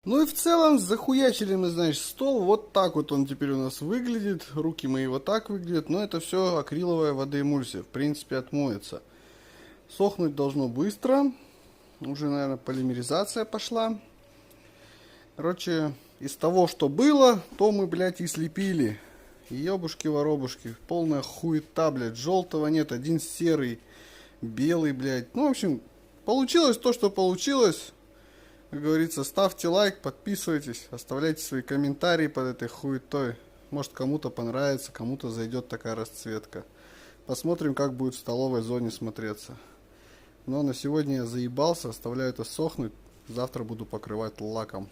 Ну и в целом захуячили мы, значит, стол. Вот так вот он теперь у нас выглядит. Руки мои вот так выглядят. Но это все акриловая водоэмульсия. В принципе, отмоется. Сохнуть должно быстро. Уже, наверное, полимеризация пошла. Короче, из того, что было, то мы, блядь, и слепили. Ёбушки-воробушки. Полная хуета, блядь. Желтого нет. Один серый. Белый, блядь. Ну, в общем, получилось то, что получилось. Как говорится, ставьте лайк, подписывайтесь, оставляйте свои комментарии под этой хуетой. Может, кому-то понравится, кому-то зайдет такая расцветка. Посмотрим, как будет в столовой зоне смотреться. Но на сегодня я заебался, оставляю это сохнуть. Завтра буду покрывать лаком.